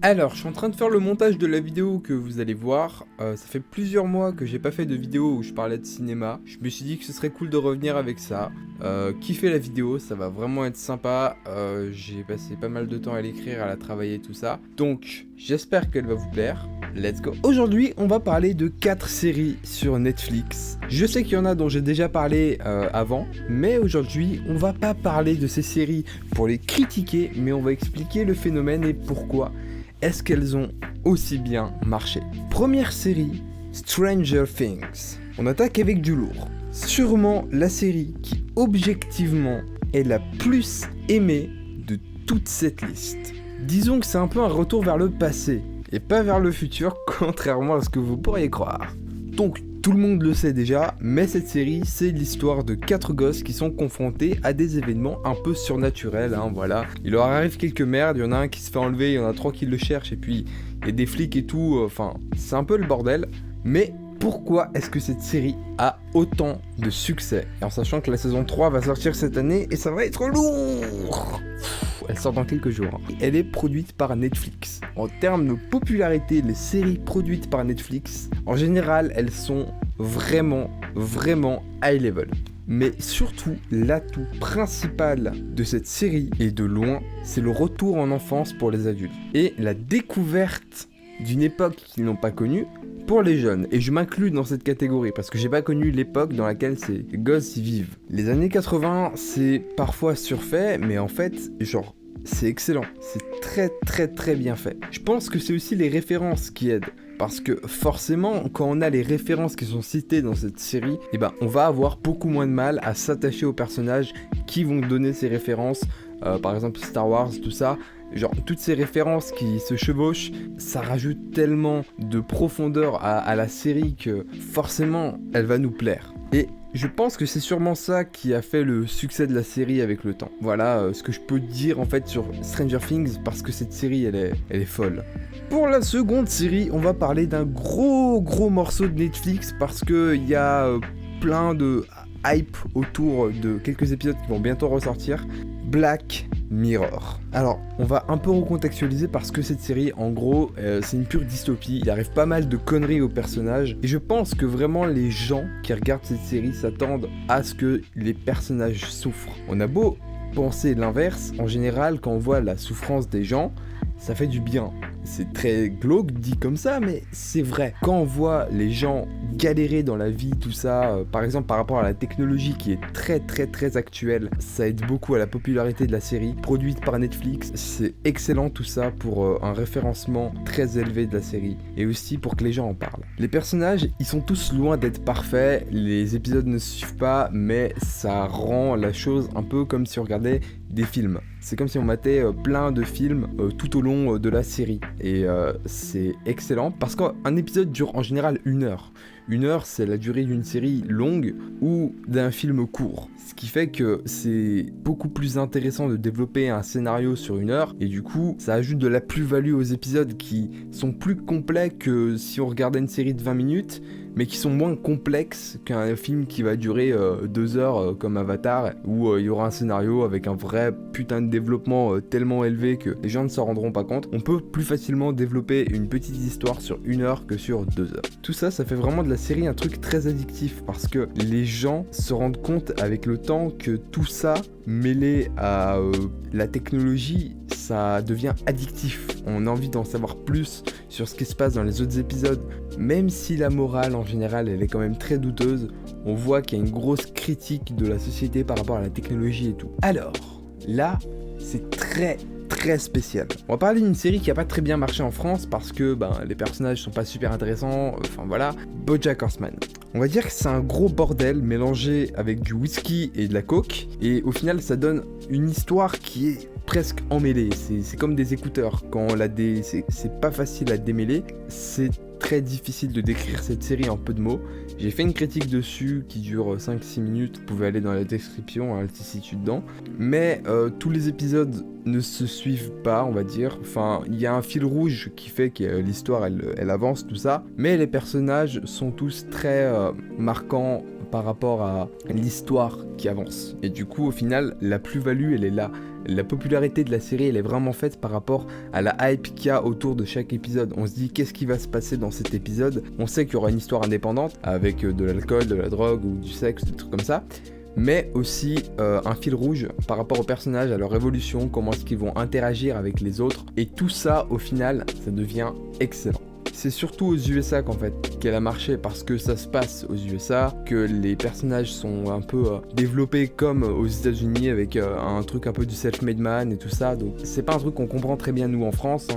Alors, je suis en train de faire le montage de la vidéo que vous allez voir. Ça fait plusieurs mois que j'ai pas fait de vidéo où je parlais de cinéma. Je me suis dit que ce serait cool de revenir avec ça. Kiffez la vidéo, ça va vraiment être sympa. J'ai passé pas mal de temps à l'écrire, à la travailler, tout ça. Donc, j'espère qu'elle va vous plaire. Let's go. Aujourd'hui, on va parler de 4 séries sur Netflix. Je sais qu'il y en a dont j'ai déjà parlé avant, mais aujourd'hui, on va pas parler de ces séries pour les critiquer, mais on va expliquer le phénomène et pourquoi est-ce qu'elles ont aussi bien marché. Première série, Stranger Things. On attaque avec du lourd. Sûrement la série qui, objectivement, est la plus aimée de toute cette liste. Disons que c'est un peu un retour vers le passé, et pas vers le futur, contrairement à ce que vous pourriez croire. Donc, tout le monde le sait déjà, mais cette série, c'est l'histoire de 4 gosses qui sont confrontés à des événements un peu surnaturels, voilà. Il leur arrive quelques merdes, il y en a un qui se fait enlever, il y en a 3 qui le cherchent, et puis il y a des flics et tout, c'est un peu le bordel. Mais pourquoi est-ce que cette série a autant de succès? Et en sachant que la saison 3 va sortir cette année, et ça va être lourd. Elle sort dans quelques jours. Elle est produite par Netflix. En termes de popularité, les séries produites par Netflix, en général, elles sont vraiment high level. Mais surtout, l'atout principal de cette série, et de loin, c'est le retour en enfance pour les adultes. Et la découverte d'une époque qu'ils n'ont pas connue pour les jeunes. Et je m'inclus dans cette catégorie parce que j'ai pas connu l'époque dans laquelle ces gosses y vivent. Les années 80, c'est parfois surfait, mais en fait, c'est excellent. C'est très bien fait. Je pense que c'est aussi les références qui aident. Parce que forcément, quand on a les références qui sont citées dans cette série, on va avoir beaucoup moins de mal à s'attacher aux personnages qui vont donner ces références. Par exemple Star Wars, tout ça. Toutes ces références qui se chevauchent, ça rajoute tellement de profondeur à la série que forcément, elle va nous plaire. Et je pense que c'est sûrement ça qui a fait le succès de la série avec le temps. Voilà ce que je peux dire en fait sur Stranger Things, parce que cette série, elle est folle. Pour la seconde série, on va parler d'un gros morceau de Netflix, parce qu'il y a plein de hype autour de quelques épisodes qui vont bientôt ressortir. Black Mirror. Alors, on va un peu recontextualiser parce que cette série, en gros, c'est une pure dystopie. Il arrive pas mal de conneries aux personnages. Et je pense que vraiment les gens qui regardent cette série s'attendent à ce que les personnages souffrent. On a beau penser l'inverse, en général, quand on voit la souffrance des gens, ça fait du bien. C'est très glauque dit comme ça, mais c'est vrai. Quand on voit les gens galérer dans la vie, tout ça, par exemple par rapport à la technologie qui est très actuelle, ça aide beaucoup à la popularité de la série, produite par Netflix. C'est excellent tout ça pour un référencement très élevé de la série, et aussi pour que les gens en parlent. Les personnages, ils sont tous loin d'être parfaits, les épisodes ne se suivent pas, mais ça rend la chose un peu comme si on regardait des films. C'est comme si on matait plein de films tout au long de la série. Et c'est excellent parce qu'un épisode dure en général 1 heure. 1 heure, c'est la durée d'une série longue ou d'un film court. Ce qui fait que c'est beaucoup plus intéressant de développer un scénario sur 1 heure. Et du coup, ça ajoute de la plus-value aux épisodes qui sont plus complets que si on regardait une série de 20 minutes, mais qui sont moins complexes qu'un film qui va durer 2 heures comme Avatar, où il y aura un scénario avec un vrai putain de développement tellement élevé que les gens ne s'en rendront pas compte. On peut plus facilement développer une petite histoire sur 1 heure que sur 2 heures. Tout ça, ça fait vraiment de la série un truc très addictif, parce que les gens se rendent compte avec le temps que tout ça, mêlé à la technologie, ça devient addictif. On a envie d'en savoir plus sur ce qui se passe dans les autres épisodes. Même si la morale en général elle est quand même très douteuse, on voit qu'il y a une grosse critique de la société par rapport à la technologie et tout. Alors, là, c'est très spécial. On va parler d'une série qui a pas très bien marché en France parce que les personnages sont pas super intéressants, BoJack Horseman. On va dire que c'est un gros bordel mélangé avec du whisky et de la coke, et au final ça donne une histoire qui est presque emmêlée. C'est comme des écouteurs, quand on c'est pas facile à démêler. C'est très difficile de décrire cette série en peu de mots. J'ai fait une critique dessus qui dure 5-6 minutes, vous pouvez aller dans la description, elle se situe dedans. Mais tous les épisodes ne se suivent pas, on va dire. Il y a un fil rouge qui fait que l'histoire elle avance, tout ça. Mais les personnages sont tous très marquants par rapport à l'histoire qui avance. Et du coup, au final, la plus-value, elle est là. La popularité de la série, elle est vraiment faite par rapport à la hype qu'il y a autour de chaque épisode. On se dit, qu'est-ce qui va se passer dans cet épisode? On sait qu'il y aura une histoire indépendante, avec de l'alcool, de la drogue ou du sexe, des trucs comme ça. Mais aussi un fil rouge par rapport aux personnages, à leur évolution, comment est-ce qu'ils vont interagir avec les autres. Et tout ça, au final, ça devient excellent. C'est surtout aux USA qu'en fait qu'elle a marché parce que ça se passe aux USA, que les personnages sont un peu développés comme aux États-Unis avec un truc un peu du self-made man et tout ça. Donc c'est pas un truc qu'on comprend très bien nous en France,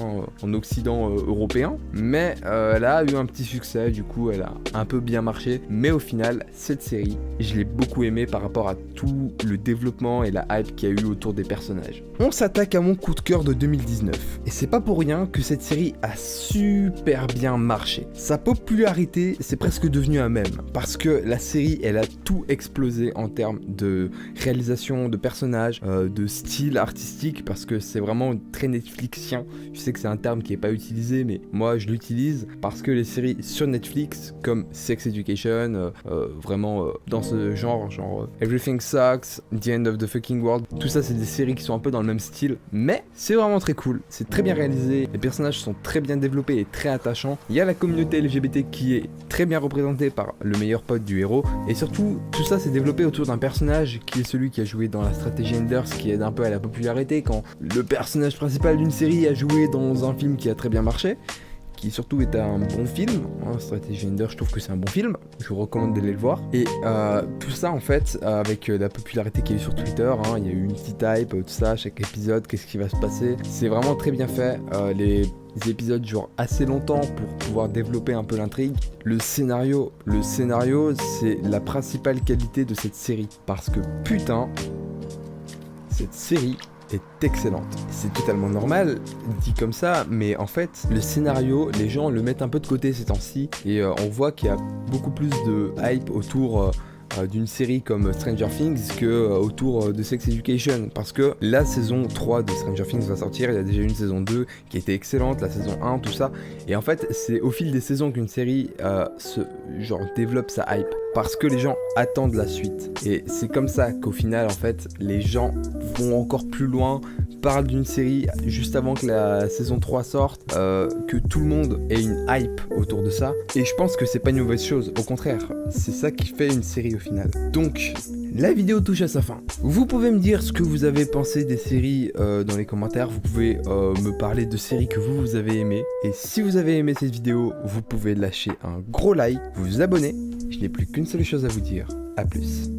en Occident européen, mais elle a eu un petit succès, du coup elle a un peu bien marché. Mais au final, cette série, je l'ai beaucoup aimée par rapport à tout le développement et la hype qu'il y a eu autour des personnages. On s'attaque à mon coup de cœur de 2019, et c'est pas pour rien que cette série a super bien marché. Sa popularité, c'est presque devenu un mème, parce que la série, elle a tout explosé en termes de réalisation, de personnages, de style artistique, parce que c'est vraiment très Netflixien. Je sais que c'est un terme qui est pas utilisé, mais moi je l'utilise, parce que les séries sur Netflix, comme Sex Education, vraiment dans ce genre Everything Sucks, The End of the Fucking World, tout ça c'est des séries qui sont un peu dans le même style, mais c'est vraiment très cool, c'est très bien réalisé, les personnages sont très bien développés et très attachants. Il y a la communauté LGBT qui est très bien représentée par le meilleur pote du héros, et surtout tout ça s'est développé autour d'un personnage qui est celui qui a joué dans la stratégie Enders, qui aide un peu à la popularité quand le personnage principal d'une série a joué dans un film qui a très bien marché, qui surtout est un bon film, Strategy Ender, je trouve que c'est un bon film, je vous recommande d'aller le voir. Et tout ça en fait, avec la popularité qu'il y a eu sur Twitter, il y a eu une petite hype, tout ça, chaque épisode, qu'est-ce qui va se passer, c'est vraiment très bien fait, les épisodes durent assez longtemps pour pouvoir développer un peu l'intrigue. Le scénario, c'est la principale qualité de cette série, parce que putain, cette série est excellente. C'est totalement normal, dit comme ça, mais en fait, le scénario, les gens le mettent un peu de côté ces temps-ci, et on voit qu'il y a beaucoup plus de hype autour d'une série comme Stranger Things que autour de Sex Education, parce que la saison 3 de Stranger Things va sortir, il y a déjà une saison 2 qui était excellente, la saison 1, tout ça, et en fait c'est au fil des saisons qu'une série développe sa hype, parce que les gens attendent la suite, et c'est comme ça qu'au final en fait les gens vont encore plus loin, parlent d'une série juste avant que la saison 3 sorte, que tout le monde ait une hype autour de ça, et je pense que c'est pas une mauvaise chose, au contraire, c'est ça qui fait une série au final. Donc, la vidéo touche à sa fin. Vous pouvez me dire ce que vous avez pensé des séries dans les commentaires, vous pouvez me parler de séries que vous avez aimées, et si vous avez aimé cette vidéo, vous pouvez lâcher un gros like, vous abonner, je n'ai plus qu'une seule chose à vous dire, à plus.